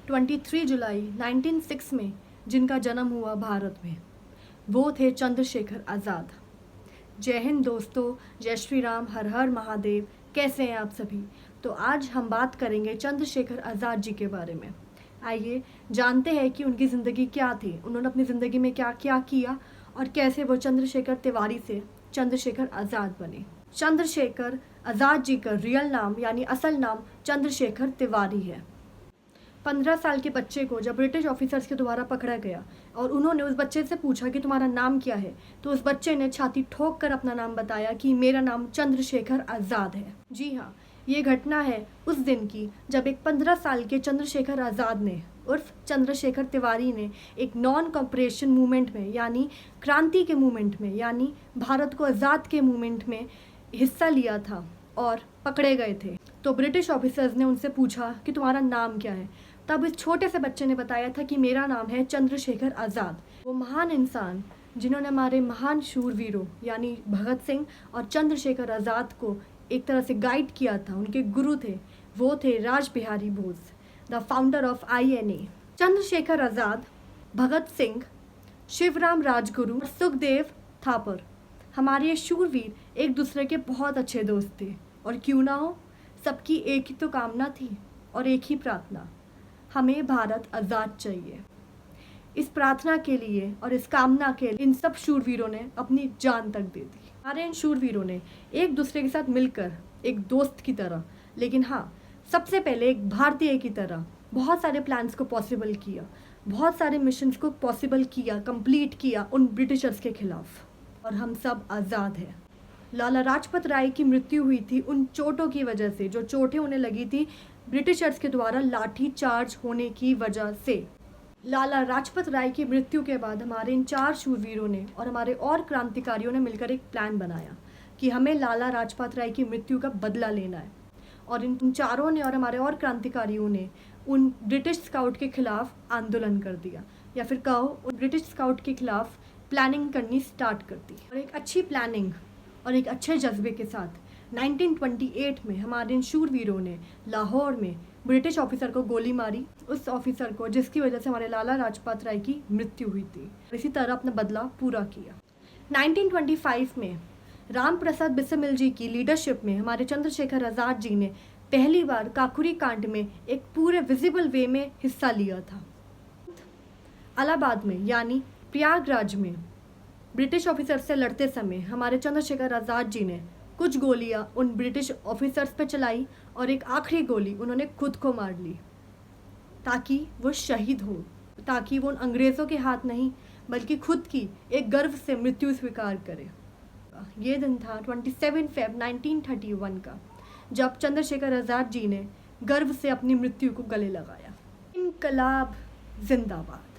23 जुलाई 1906 में जिनका जन्म हुआ भारत में, वो थे चंद्रशेखर आज़ाद। जय हिंद दोस्तों, जय श्री राम, हर हर महादेव। कैसे हैं आप सभी? तो आज हम बात करेंगे चंद्रशेखर आज़ाद जी के बारे में। आइए जानते हैं कि उनकी ज़िंदगी क्या थी, उन्होंने अपनी ज़िंदगी में क्या क्या किया और कैसे वो चंद्रशेखर तिवारी से चंद्रशेखर आज़ाद बने। चंद्रशेखर आज़ाद जी का रियल नाम यानी असल नाम चंद्रशेखर तिवारी है। 15 साल के बच्चे को जब ब्रिटिश ऑफिसर्स के द्वारा पकड़ा गया और उन्होंने उस बच्चे से पूछा कि तुम्हारा नाम क्या है, तो उस बच्चे ने छाती ठोक कर अपना नाम बताया कि मेरा नाम चंद्रशेखर आज़ाद है। जी हाँ, ये घटना है उस दिन की जब एक 15 साल के चंद्रशेखर आज़ाद ने उर्फ चंद्रशेखर तिवारी ने एक नॉन कॉपरेशन मूवमेंट में यानी क्रांति के मूवमेंट में यानी भारत को आज़ाद के मूवमेंट में हिस्सा लिया था और पकड़े गए थे। तो ब्रिटिश ऑफिसर्स ने उनसे पूछा कि तुम्हारा नाम क्या है। तब इस छोटे से बच्चे ने बताया था कि मेरा नाम है चंद्रशेखर आज़ाद। वो महान इंसान जिन्होंने हमारे महान शूरवीरों यानी भगत सिंह और चंद्रशेखर आज़ाद को एक तरह से गाइड किया था, उनके गुरु थे, वो थे Rashbehari Bose, the founder of INA। Chandrashekhar Azad, Bhagat Singh, Shivram Rajguru और सुखदेव थापर, हमारे ये शूरवीर एक दूसरे के बहुत अच्छे दोस्त थे। और क्यों ना हो, सबकी एक ही तो कामना थी और एक ही प्रार्थना, हमें भारत आज़ाद चाहिए। इस प्रार्थना के लिए और इस कामना के लिए इन सब शूरवीरों ने अपनी जान तक दे दी। हमारे इन शूरवीरों ने एक दूसरे के साथ मिलकर एक दोस्त की तरह, लेकिन हाँ, सबसे पहले एक भारतीय की तरह बहुत सारे प्लान्स को पॉसिबल किया, बहुत सारे मिशंस को पॉसिबल किया, कंप्लीट किया उन ब्रिटिशर्स के खिलाफ। और हम सब आज़ाद हैं। लाला लाजपत राय की मृत्यु हुई थी उन चोटों की वजह से, जो चोटें उन्हें लगी थी ब्रिटिशर्स के द्वारा लाठी चार्ज होने की वजह से। लाला लाजपत राय की मृत्यु के बाद हमारे इन 4 शूरवीरों ने और हमारे और क्रांतिकारियों ने मिलकर एक प्लान बनाया कि हमें लाला लाजपत राय की मृत्यु का बदला लेना है। और इन चारों ने और हमारे और क्रांतिकारियों ने उन ब्रिटिश स्काउट के खिलाफ आंदोलन कर दिया, या फिर कहो उन ब्रिटिश स्काउट के खिलाफ प्लानिंग करनी स्टार्ट कर दी। और एक अच्छी प्लानिंग और एक अच्छे जज्बे के साथ 1928 में हमारे इन शूरवीरों ने लाहौर में ब्रिटिश ऑफिसर को गोली मारी, उस ऑफिसर को जिसकी वजह से हमारे लाला लाजपत राय की मृत्यु हुई थी। इसी तरह अपना बदला पूरा किया। 1925 में राम प्रसाद बिस्मिल जी की लीडरशिप में हमारे चंद्रशेखर आज़ाद जी ने पहली बार काकुरी कांड में एक पूरे विजिबल वे में हिस्सा लिया था। इलाहाबाद में यानी प्रयागराज में ब्रिटिश ऑफिसर से लड़ते समय हमारे चंद्रशेखर आज़ाद जी ने कुछ गोलियां उन ब्रिटिश ऑफिसर्स पे चलाई और एक आखिरी गोली उन्होंने खुद को मार ली, ताकि वो शहीद हो, ताकि वो उन अंग्रेज़ों के हाथ नहीं बल्कि खुद की एक गर्व से मृत्यु स्वीकार करे। ये दिन था 27 फ़रवरी 1931 का, जब चंद्रशेखर आज़ाद जी ने गर्व से अपनी मृत्यु को गले लगाया। इनकलाब जिंदाबाद।